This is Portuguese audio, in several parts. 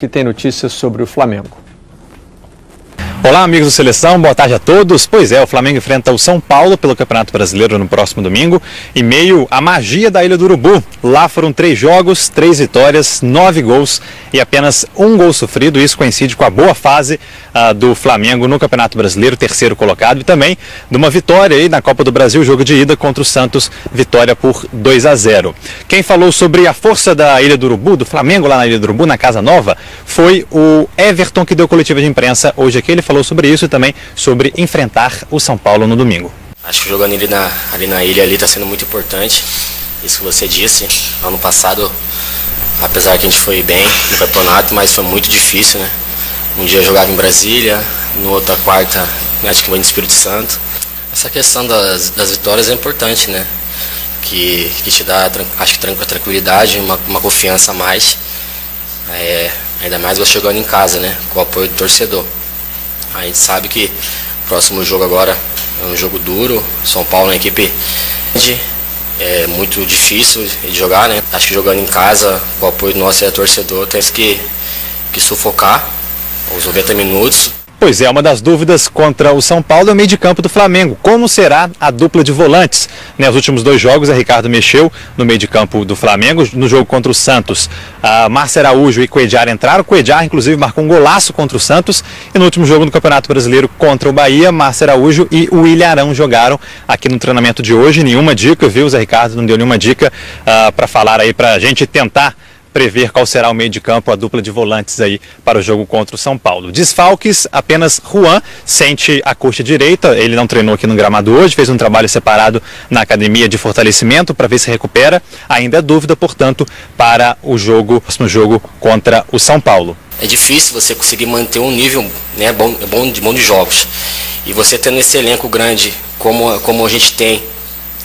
que tem notícias sobre o Flamengo. Olá, amigos do Seleção, boa tarde a todos. Pois é, o Flamengo enfrenta o São Paulo pelo Campeonato Brasileiro no próximo domingo, em meio à magia da Ilha do Urubu. Lá foram 3 jogos, 3 vitórias, 9 gols e apenas 1 gol sofrido. Isso coincide com a boa fase do Flamengo no Campeonato Brasileiro, terceiro colocado, e também de uma vitória aí na Copa do Brasil, jogo de ida contra o Santos, vitória por 2-0. Quem falou sobre a força da Ilha do Urubu, do Flamengo lá na Ilha do Urubu, na Casa Nova, foi o Everton, que deu coletiva de imprensa hoje aqui. Ele falou sobre isso e também sobre enfrentar o São Paulo no domingo. Acho que jogando ali na ilha está sendo muito importante, isso que você disse. Ano passado, apesar que a gente foi bem no campeonato, mas foi muito difícil, né? Um dia eu jogava em Brasília, no outra quarta acho que foi no Espírito Santo. Essa questão das vitórias é importante, né? Que te dá, acho que tranquilidade, uma confiança a mais. Ainda mais você jogando em casa, né? Com o apoio do torcedor. A gente sabe que o próximo jogo agora é um jogo duro. São Paulo é uma equipe é muito difícil de jogar, né? Acho que jogando em casa, com o apoio do nosso torcedor, tem que sufocar os 90 minutos. Pois é, uma das dúvidas contra o São Paulo é o meio de campo do Flamengo. Como será a dupla de volantes? Nos últimos 2 jogos, a Ricardo mexeu no meio de campo do Flamengo. No jogo contra o Santos, Márcio Araújo e Cuéllar entraram. Cuéllar, inclusive, marcou um golaço contra o Santos. E no último jogo do Campeonato Brasileiro contra o Bahia, Márcio Araújo e o William Arão jogaram aqui no treinamento de hoje. Nenhuma dica, viu? O Zé Ricardo não deu nenhuma dica para falar aí, para a gente tentar prever qual será o meio de campo, a dupla de volantes aí para o jogo contra o São Paulo. Desfalques, apenas Juan sente a coxa direita, ele não treinou aqui no gramado hoje, fez um trabalho separado na academia de fortalecimento para ver se recupera. Ainda é dúvida, portanto, para o próximo jogo contra o São Paulo. É difícil você conseguir manter um nível, né, bom de jogos. E você tendo esse elenco grande como a gente tem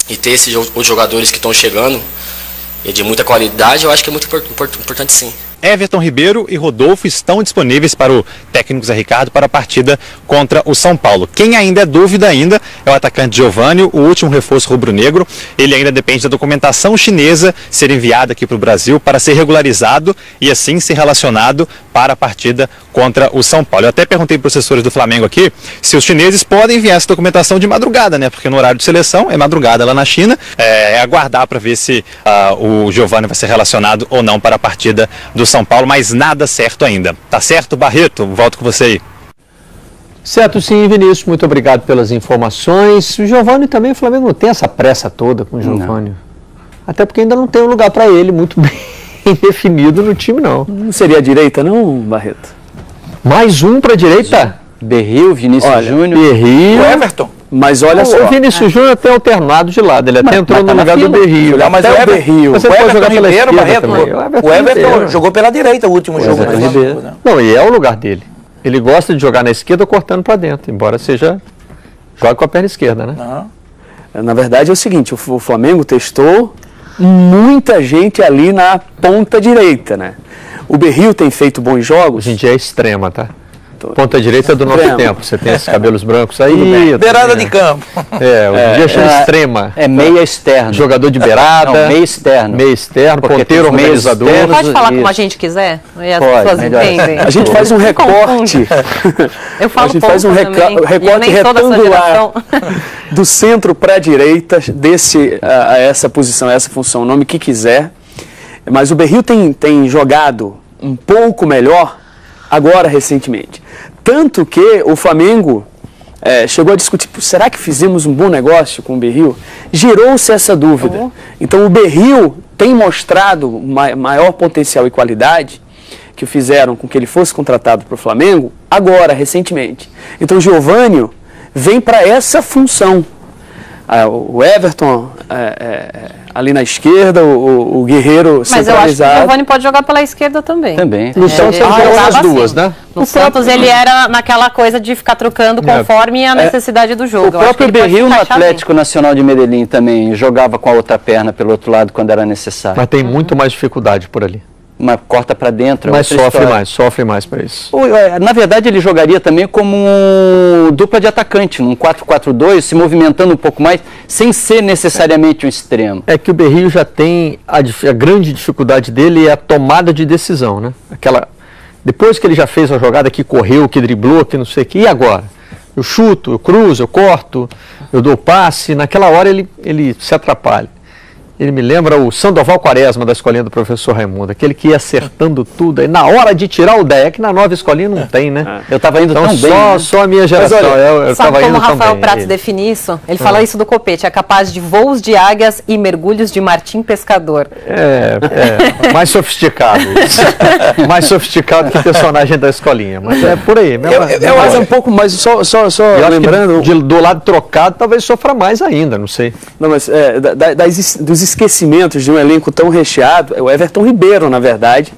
e ter esses jogadores que estão chegando e de muita qualidade, eu acho que é muito importante sim. Everton Ribeiro e Rodolfo estão disponíveis para o técnico Zé Ricardo para a partida contra o São Paulo. Quem ainda é dúvida é o atacante Giovani, o último reforço rubro-negro. Ele ainda depende da documentação chinesa ser enviada aqui para o Brasil para ser regularizado e assim ser relacionado para a partida contra o São Paulo. Eu até perguntei para os assessores do Flamengo aqui se os chineses podem enviar essa documentação de madrugada, né? Porque no horário de seleção é madrugada lá na China. É aguardar para ver se o Giovani vai ser relacionado ou não para a partida do São Paulo, mas nada certo ainda. Tá certo, Barreto? Volto com você aí. Certo, sim, Vinícius. Muito obrigado pelas informações. O Giovani também, o Flamengo não tem essa pressa toda com o Giovani. Até porque ainda não tem um lugar para ele muito bem definido no time, não. Não seria a direita, não, Barreto? Mais um para a direita? Berril, Vinícius Júnior. Berril. O Everton. Mas olha só. O Vinícius Júnior até alternado de lado, ele até entrou no lugar do Berril. Mas o Berril. Você pode jogar pela esquerda, Barreto. O Everton jogou pela direita o último jogo. Não, e é o lugar dele. Ele gosta de jogar na esquerda cortando para dentro, embora seja... Joga com a perna esquerda, né? Na verdade é o seguinte, o Flamengo testou muita gente ali na ponta direita, né? O Berril tem feito bons jogos. Hoje em dia é extrema, tá? Ponta direita do nosso tempo. Você tem esses cabelos brancos aí. Beirada de campo. Hoje em dia chama extrema. É meia externa. Jogador de beirada. Não, meia externo. Meia externo, ponteiro organizador. Pode falar como a gente quiser? E as pessoas entendem. A gente faz um recorte. Eu falo a gente faz um recorte retangular do centro para a direita, a essa posição, a essa função, o nome que quiser. Mas o Berril tem jogado um pouco melhor agora, recentemente. Tanto que o Flamengo chegou a discutir, será que fizemos um bom negócio com o Berril? Gerou-se essa dúvida. Então o Berril tem mostrado maior potencial e qualidade que fizeram com que ele fosse contratado para o Flamengo agora, recentemente. Então o Giovani vem para essa função. O Everton ali na esquerda, o Guerreiro centralizado. Mas eu acho que o Giovani pode jogar pela esquerda também. Também. No Santos ele jogava as duas, né? No Santos ele era naquela coisa de ficar trocando conforme a necessidade do jogo. O próprio Berril no Atlético Nacional de Medellín também jogava com a outra perna pelo outro lado quando era necessário. Mas tem muito mais dificuldade por ali. Mas corta para dentro. Mas sofre mais para isso. Na verdade, ele jogaria também como dupla de atacante, num 4-4-2, se movimentando um pouco mais, sem ser necessariamente um extremo. É que o Berril já tem a grande dificuldade dele é a tomada de decisão, né? Aquela Depois que ele já fez a jogada que correu, que driblou, que não sei o que, e agora? Eu chuto, eu cruzo, eu corto, eu dou passe, naquela hora ele se atrapalha. Ele me lembra o Sandoval Quaresma da escolinha do professor Raimundo, aquele que ia acertando tudo, aí na hora de tirar o 10, que na nova escolinha não tem, né? Eu estava indo tão bem, né? Só a minha geração, eu sabe como o Rafael bem, Prats define isso? Ele fala isso do Copete, é capaz de voos de águias e mergulhos de Martim Pescador. Mais sofisticado isso. Mais sofisticado que o personagem da escolinha, mas é por aí. Mas é um pouco mais, só lembrando... Do lado trocado talvez sofra mais ainda, não sei. Não, mas dos esquecimentos de um elenco tão recheado, o Everton Ribeiro, na verdade,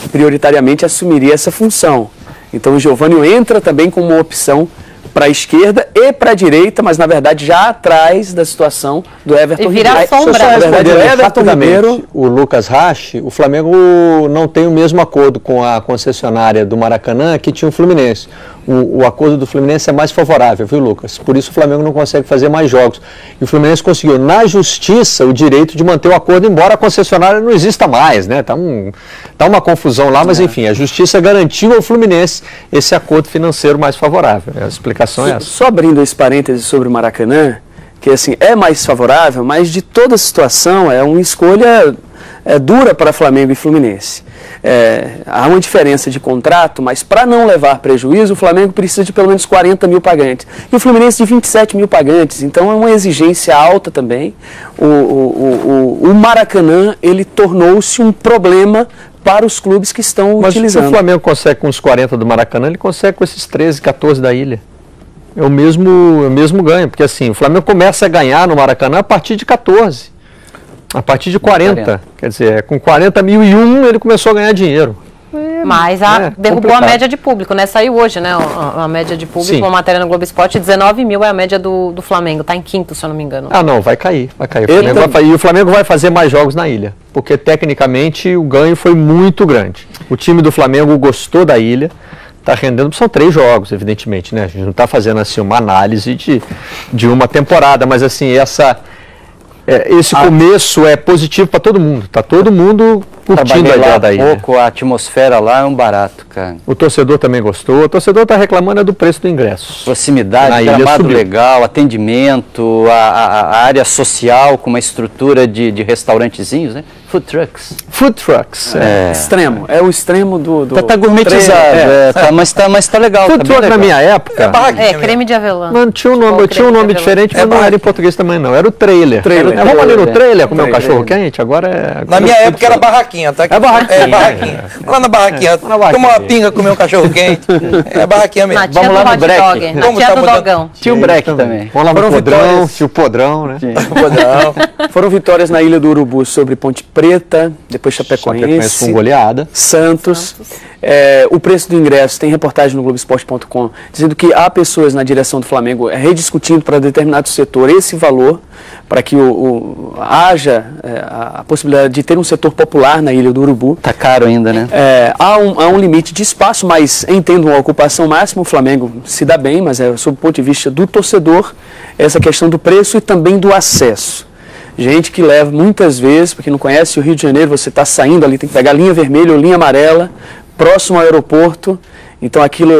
prioritariamente assumiria essa função. Então o Geovânio entra também como uma opção para a esquerda e para a direita, mas na verdade já atrás da situação do Everton Ribeiro. E vira sombra. Na verdade, o Everton Ribeiro, o Lucas Rache, o Flamengo não tem o mesmo acordo com a concessionária do Maracanã que tinha o Fluminense. O acordo do Fluminense é mais favorável, viu, Lucas? Por isso o Flamengo não consegue fazer mais jogos. E o Fluminense conseguiu, na justiça, o direito de manter o acordo, embora a concessionária não exista mais, né? Tá uma confusão lá, mas enfim, a justiça garantiu ao Fluminense esse acordo financeiro mais favorável. A explicação é essa. Só abrindo esse parêntese sobre o Maracanã, que assim, é mais favorável, mas de toda a situação é uma escolha dura para Flamengo e Fluminense. Há uma diferença de contrato, mas para não levar prejuízo, o Flamengo precisa de pelo menos 40 mil pagantes. E o Fluminense de 27 mil pagantes. Então é uma exigência alta também. O Maracanã, ele tornou-se um problema para os clubes que estão utilizando. Mas se o Flamengo consegue com os 40 do Maracanã, ele consegue com esses 13, 14 da Ilha. É o mesmo ganho, porque assim, o Flamengo começa a ganhar no Maracanã a partir de 14. A partir de 40, quer dizer, com 40.001 ele começou a ganhar dinheiro. Mas derrubou complicado. A média de público, né? Saiu hoje, né? A média de público, uma matéria no Globo Esporte, 19 mil é a média do Flamengo. Está em quinto, se eu não me engano. Ah, não, vai cair. E o Flamengo vai fazer mais jogos na Ilha, porque tecnicamente o ganho foi muito grande. O time do Flamengo gostou da Ilha, está rendendo, são 3 jogos, evidentemente, né? A gente não está fazendo assim uma análise de uma temporada, mas assim, esse começo é positivo para todo mundo. Está todo mundo curtindo a ideia da ilha. A atmosfera lá é um barato, cara. O torcedor também gostou. O torcedor está reclamando do preço do ingresso. Proximidade, gramado legal, atendimento, a área social com uma estrutura de restaurantezinhos, né? Food trucks. Food trucks. Extremo. É o extremo do tá gourmetizado. Mas tá legal. Food truck na minha época. Creme de avelã. Não, tinha um nome diferente, mas não era em português também não. Era o trailer. Vamos ali no trailer comer um cachorro quente? Agora na minha época era barraquinha, tá? Barraquinha. Lá na barraquinha. Tomar uma pinga, comer um cachorro quente. É barraquinha mesmo. Vamos lá no break. Na tia do dogão. Tinha o break também. Vamos lá no podrão, tinha o podrão, né? Foram vitórias na Ilha do Urubu sobre Ponte Preta, depois Chapecoense com goleada. Santos. O preço do ingresso, tem reportagem no Globoesporte.com dizendo que há pessoas na direção do Flamengo rediscutindo para determinado setor esse valor, para que haja a possibilidade de ter um setor popular na Ilha do Urubu. Tá caro ainda, né? Há um limite de espaço, mas entendo uma ocupação máxima, o Flamengo se dá bem, mas sob o ponto de vista do torcedor, essa questão do preço e também do acesso. Gente que leva muitas vezes, para quem não conhece o Rio de Janeiro, você está saindo ali, tem que pegar linha vermelha ou linha amarela, próximo ao aeroporto, então aquilo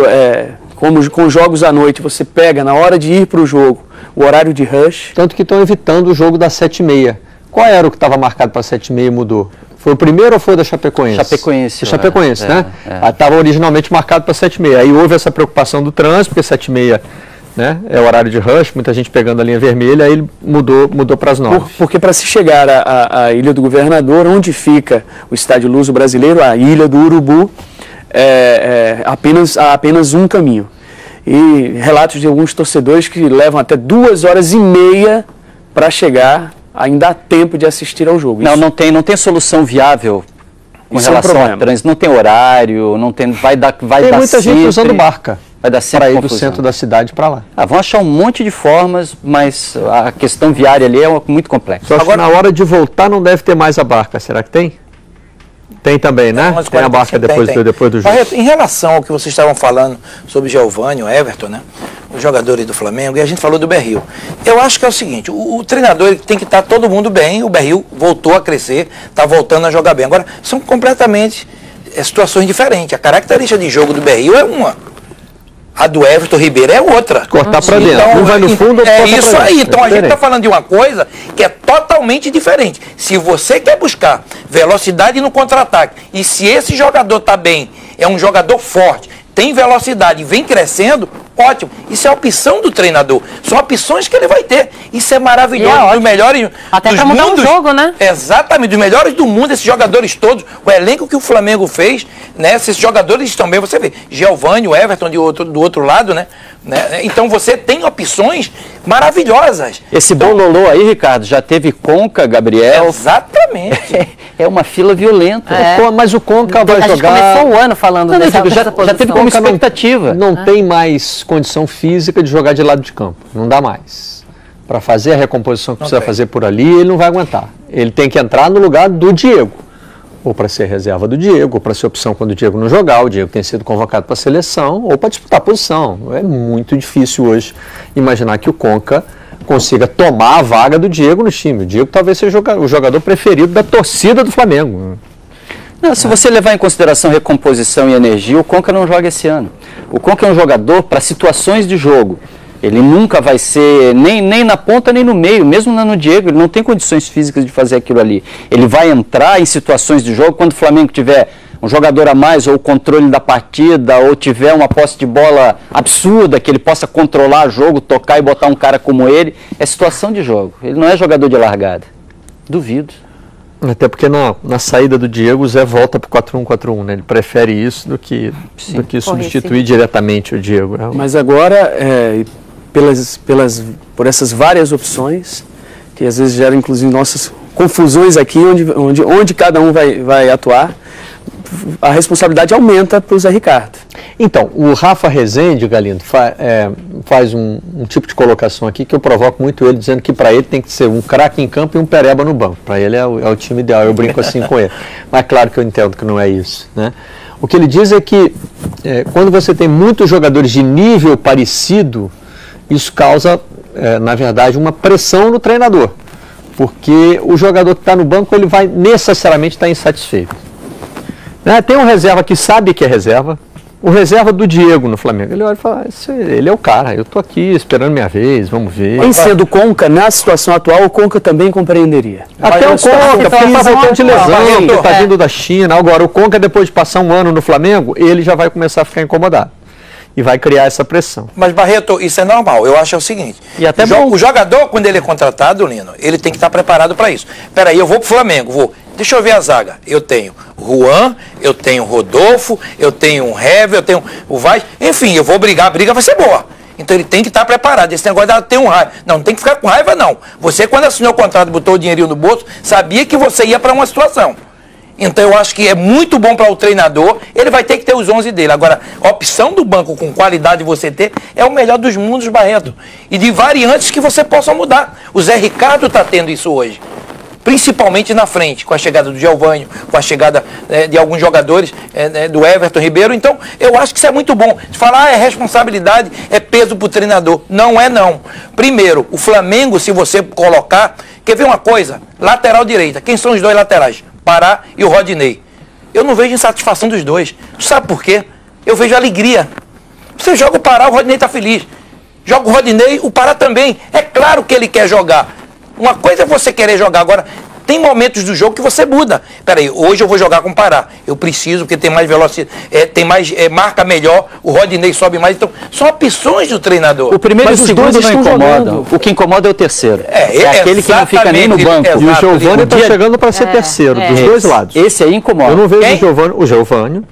como com jogos à noite, você pega na hora de ir para o jogo, o horário de rush. Tanto que estão evitando o jogo das 7h30. Qual era o que estava marcado para 7h30 e mudou? Foi o primeiro ou foi o da Chapecoense? Chapecoense, né? Estava originalmente marcado para 7h30. Aí houve essa preocupação do trânsito, porque 7h30 né, é o horário de rush, muita gente pegando a linha vermelha, aí ele mudou para as 9. Porque para se chegar à Ilha do Governador, onde fica o Estádio Luso Brasileiro, a Ilha do Urubu, há apenas um caminho. E relatos de alguns torcedores que levam até 2h30 para chegar, ainda há tempo de assistir ao jogo. Não tem solução viável com relação ao trânsito, não tem horário, vai dar muita gente usando barca. Vai dar sempre para ir do centro da cidade para lá. Vão achar um monte de formas, mas a questão viária ali é muito complexa. Só que na hora de voltar não deve ter mais a barca, será que tem? Tem também, né? Tem a barca depois do jogo. Em relação ao que vocês estavam falando sobre Geovânio, Everton, né? Os jogadores do Flamengo, e a gente falou do Berril. Eu acho que é o seguinte, o treinador ele tem que estar todo mundo bem, o Berril voltou a crescer, está voltando a jogar bem. Agora, são completamente situações diferentes. A característica de jogo do Berril é uma. A do Everton Ribeiro é outra. Cortar para dentro. Um vai no fundo, é isso aí. Então a gente está falando de uma coisa que é totalmente diferente. Se você quer buscar velocidade no contra-ataque, e se esse jogador está bem, é um jogador forte, tem velocidade e vem crescendo, ótimo. Isso é a opção do treinador. São opções que ele vai ter. Isso é maravilhoso. Dos melhores até dos para mudar mundos, o jogo, né? Exatamente. Dos melhores do mundo, esses jogadores todos. O elenco que o Flamengo fez, né? Esses jogadores também, você vê. Giovânio, Everton do outro lado, né? Então você tem opções maravilhosas. Esse bololô aí, Ricardo, já teve Conca, Gabriel. Exatamente. É uma fila violenta. Mas o Conca vai jogar... A gente começou o ano falando dessa posição. Já teve como expectativa. Não tem mais condição física de jogar de lado de campo. Não dá mais. Para fazer a recomposição que precisa fazer por ali, ele não vai aguentar. Ele tem que entrar no lugar do Diego. Ou para ser reserva do Diego, ou para ser opção quando o Diego não jogar. O Diego tem sido convocado para a seleção, ou para disputar a posição. É muito difícil hoje imaginar que o Conca consiga tomar a vaga do Diego no time. O Diego talvez seja o jogador preferido da torcida do Flamengo. Não, se você levar em consideração recomposição e energia, o Conca não joga esse ano. O Conca é um jogador para situações de jogo. Ele nunca vai ser nem na ponta nem no meio, mesmo no Diego, ele não tem condições físicas de fazer aquilo ali. Ele vai entrar em situações de jogo quando o Flamengo tiver um jogador a mais, ou o controle da partida, ou tiver uma posse de bola absurda, que ele possa controlar o jogo, tocar e botar um cara como ele. É situação de jogo. Ele não é jogador de largada. Duvido. Até porque na saída do Diego, o Zé volta para o 4-1-4-1, né? Ele prefere isso do que substituir diretamente o Diego. Mas agora, por essas várias opções, que às vezes geram inclusive nossas confusões aqui, onde cada um vai atuar, a responsabilidade aumenta para o Zé Ricardo. Então, o Rafa Rezende, Galindo, faz um tipo de colocação aqui que eu provoco muito ele, dizendo que para ele tem que ser um craque em campo e um pereba no banco. Para ele é o time ideal, eu brinco assim com ele. Mas claro que eu entendo que não é isso, né? O que ele diz é que quando você tem muitos jogadores de nível parecido, isso causa, na verdade, uma pressão no treinador. Porque o jogador que está no banco, ele vai necessariamente estar insatisfeito. Tem um reserva que sabe que é reserva. O reserva do Diego no Flamengo. Ele olha e fala, ele é o cara, eu estou aqui esperando minha vez, vamos ver. Em sendo Conca, na situação atual, o Conca também compreenderia. Até o Conca, porque ele está voltando de lesão, ele está vindo da China. Agora, o Conca, depois de passar um ano no Flamengo, ele já vai começar a ficar incomodado. E vai criar essa pressão. Mas, Barreto, isso é normal. Eu acho o seguinte. E até o jogador, quando ele é contratado, Lino, ele tem que estar preparado para isso. Peraí, eu vou pro Flamengo, Deixa eu ver a zaga. Eu tenho Juan, eu tenho Rodolfo, eu tenho o Hever, eu tenho o Vaz. Enfim, eu vou brigar, a briga vai ser boa. Então ele tem que estar preparado. Esse negócio de ter um raiva. Não tem que ficar com raiva, não. Você, quando assinou o contrato, botou o dinheirinho no bolso, sabia que você ia para uma situação. Então eu acho que é muito bom para o treinador, ele vai ter que ter os 11 dele. Agora, a opção do banco com qualidade você ter é o melhor dos mundos, Barreto. E de variantes que você possa mudar. O Zé Ricardo está tendo isso hoje. Principalmente na frente, com a chegada do Giovânio, com a chegada de alguns jogadores, do Everton Ribeiro. Então, eu acho que isso é muito bom. Se falar é responsabilidade, é peso para o treinador. Não é não. Primeiro, o Flamengo, se você colocar... Quer ver uma coisa? Lateral direita. Quem são os dois laterais? Pará e o Rodinei. Eu não vejo insatisfação dos dois. Sabe por quê? Eu vejo alegria. Você joga o Pará, o Rodinei está feliz. Joga o Rodinei, o Pará também. É claro que ele quer jogar. Uma coisa é você querer jogar. Agora, tem momentos do jogo que você muda. Peraí, hoje eu vou jogar com o Pará. Eu preciso, porque tem mais velocidade, tem mais, marca melhor, o Rodinei sobe mais. Então, são opções do treinador. O primeiro e o segundo não incomodam. O que incomoda é o terceiro. É aquele que não fica nem no banco. E o Giovânio está chegando para ser terceiro, dos dois lados. Esse aí incomoda. Eu não vejo o Giovânio.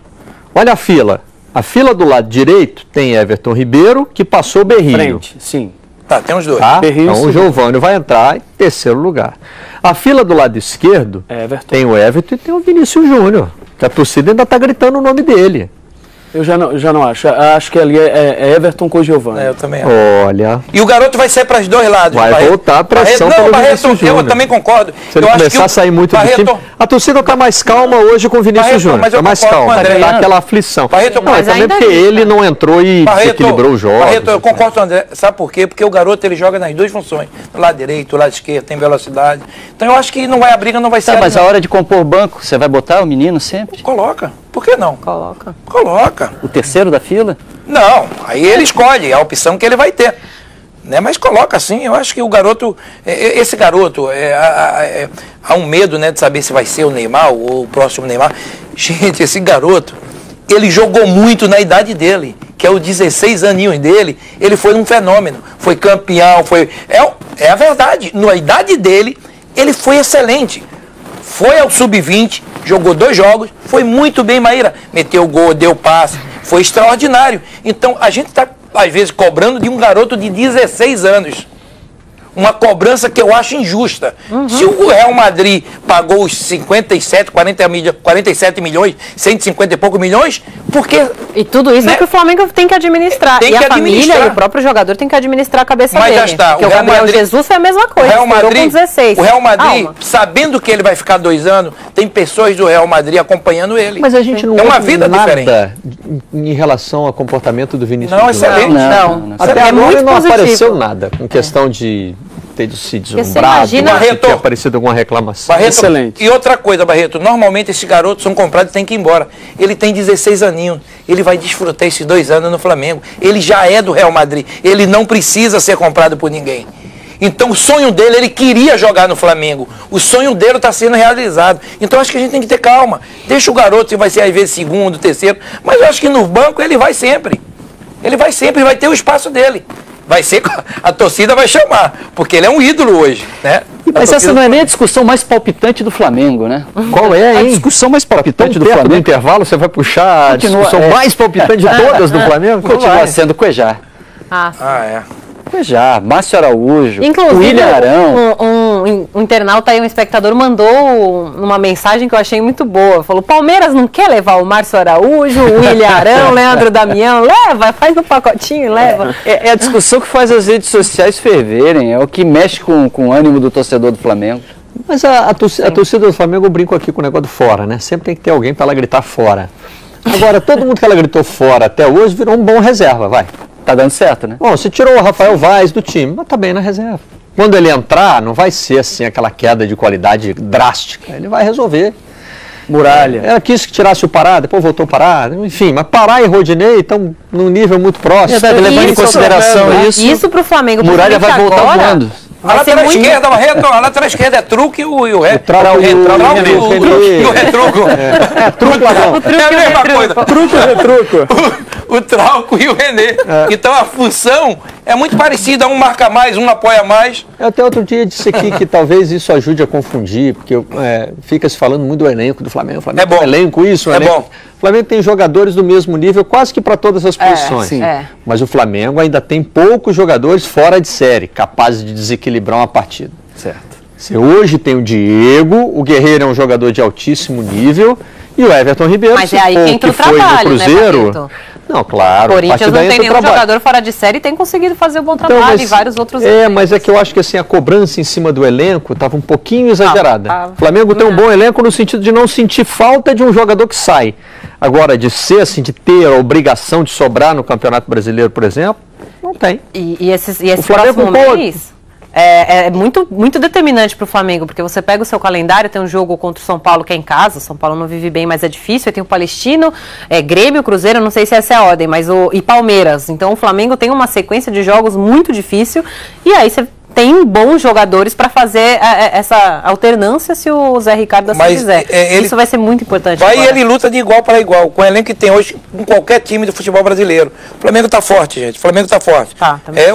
Olha a fila. A fila do lado direito tem Everton Ribeiro, que passou o Berril. Frente, sim. Tá, tem os dois. Tá? Então o Giovânio vai entrar em terceiro lugar. A fila do lado esquerdo tem o Everton e tem o Vinícius Júnior, que a torcida ainda está gritando o nome dele. Eu já não acho. Acho que ali é Everton com o Giovânio. Eu também acho. Olha. E o garoto vai sair para os dois lados. Vai voltar a pressão pelo Vinícius Júnior. Eu também concordo. Se ele começar a sair muito do time, a torcida está mais calma hoje com o Vinícius Júnior. Está mais calma. Está aquela aflição. Mas também porque ele não entrou e desequilibrou o jogo. Barreto, eu concordo com o André. Sabe por quê? Porque o garoto ele joga nas duas funções. Do lado direito, do lado esquerdo, tem velocidade. Então eu acho que não vai a briga, não vai ser. Mas a hora de compor o banco, você vai botar o menino sempre? Coloca. Por que não? Coloca. Coloca. O terceiro da fila? Não, aí ele escolhe, é a opção que ele vai ter. Né? Mas coloca assim, eu acho que o garoto, esse garoto, há um medo, né, de saber se vai ser o Neymar ou o próximo Neymar. Gente, esse garoto, ele jogou muito na idade dele, que é os 16 aninhos dele, ele foi um fenômeno, foi campeão, é a verdade, na idade dele, ele foi excelente. Foi ao sub-20, jogou 2 jogos, foi muito bem, Maíra, meteu gol, deu passe, foi extraordinário. Então, a gente está, às vezes, cobrando de um garoto de 16 anos. Uma cobrança que eu acho injusta. Se o Real Madrid pagou os 47 milhões, 150 e poucos milhões, porque... E tudo isso, né, é que o Flamengo tem que administrar. Tem e que a família e o próprio jogador tem que administrar a cabeça dele. Mas já está. Porque o Gabriel Jesus foi a mesma coisa. O Real Madrid, com 16. O Real Madrid, sabendo que ele vai ficar 2 anos, tem pessoas do Real Madrid acompanhando ele. Mas a gente não é uma vida nada diferente em relação ao comportamento do Vinícius. Não, excelente. Não. Até agora muito não positivo. Apareceu nada com questão de ter se deslumbrado, imagina... ter aparecido alguma reclamação. Barreto, excelente. E outra coisa, Barreto, normalmente esses garotos são comprados e tem que ir embora. Ele tem 16 aninhos, ele vai desfrutar esses 2 anos no Flamengo. Ele já é do Real Madrid, ele não precisa ser comprado por ninguém. Então o sonho dele, ele queria jogar no Flamengo. O sonho dele está sendo realizado. Então acho que a gente tem que ter calma. Deixa o garoto, se vai ser às vezes segundo, terceiro. Mas eu acho que no banco ele vai sempre. Ele vai sempre, vai ter o espaço dele. Vai ser, a torcida vai chamar, porque ele é um ídolo hoje, né? Mas essa não é nem a discussão mais palpitante do Flamengo, né? Qual é, hein? A discussão mais palpitante do Flamengo. No intervalo, você vai puxar a discussão mais palpitante de todas do Flamengo? Continua sendo Cuejar. É. Cuejar, Márcio Araújo, inclusive, William Arão. Um internauta aí, um espectador, mandou uma mensagem que eu achei muito boa. Falou, Palmeiras não quer levar o Márcio Araújo, o William Arão, Leandro Damião? Leva, faz no pacotinho e leva. É a discussão que faz as redes sociais ferverem, é o que mexe com o ânimo do torcedor do Flamengo. Mas a torcida do Flamengo, eu brinco aqui com o negócio do fora, né? Sempre tem que ter alguém para ela gritar fora. Agora, todo mundo que ela gritou fora até hoje virou um bom reserva, vai. Tá dando certo, né? Bom, você tirou o Rafael Vaz do time, mas tá bem na reserva. Quando ele entrar, não vai ser assim aquela queda de qualidade drástica. Ele vai resolver. Muralha. Ela quis que tirasse o Pará, depois voltou o Pará. Enfim, mas Pará e Rodinei estão num nível muito próximo. Levando em consideração isso. Isso pro Flamengo. Muralha vai voltar voando. A lateral esquerda, a lateral esquerda é truque e o retruco. É a mesma coisa. Truque e retruco. O Trauco e o René. Então a função é muito parecida, um marca mais, um apoia mais. Eu até outro dia disse aqui que talvez isso ajude a confundir, porque fica se falando muito do elenco do Flamengo. O Flamengo é bom. Tem elenco isso, é elenco. Bom. O Flamengo tem jogadores do mesmo nível quase que para todas as posições. Mas o Flamengo ainda tem poucos jogadores fora de série, capazes de desequilibrar uma partida. Certo. Você hoje tem o Diego, o Guerreiro é um jogador de altíssimo nível, e o Everton Ribeiro, mas é aí que entra o trabalho, Cruzeiro, né, não, claro. O Corinthians não tem nenhum jogador fora de série e tem conseguido fazer um bom trabalho e vários outros. Mas é que eu acho que assim, a cobrança em cima do elenco estava um pouquinho exagerada. O Flamengo tem um bom elenco no sentido de não sentir falta de um jogador que sai. Agora, de ser assim, de ter a obrigação de sobrar no Campeonato Brasileiro, por exemplo, não tem. E esse próximo mês é muito, muito determinante para o Flamengo, porque você pega o seu calendário, tem um jogo contra o São Paulo que é em casa, o São Paulo não vive bem, mas é difícil, aí tem o Palestino, Grêmio, Cruzeiro, não sei se essa é a ordem, mas e Palmeiras. Então o Flamengo tem uma sequência de jogos muito difícil, e aí você tem bons jogadores para fazer essa alternância se o Zé Ricardo assim quiser. Isso vai ser muito importante. Vai, ele luta de igual para igual, com o elenco que tem hoje em qualquer time do futebol brasileiro. O Flamengo está forte, gente. O Flamengo está forte.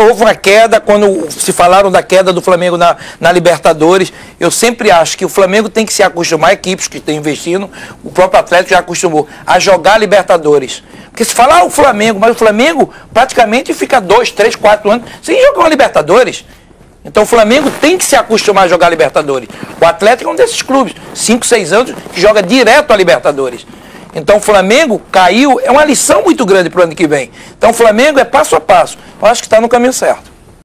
Houve uma queda, quando se falaram da queda do Flamengo na Libertadores. Eu sempre acho que o Flamengo tem que se acostumar, equipes que estão investindo, o próprio Atlético já acostumou, a jogar Libertadores. Porque se falar o Flamengo, mas o Flamengo praticamente fica 2, 3, 4 anos sem jogar uma Libertadores. Então o Flamengo tem que se acostumar a jogar Libertadores. O Atlético é um desses clubes, 5, 6 anos, que joga direto a Libertadores. Então o Flamengo caiu, é uma lição muito grande para o ano que vem. Então o Flamengo é passo a passo. Eu acho que está no caminho certo.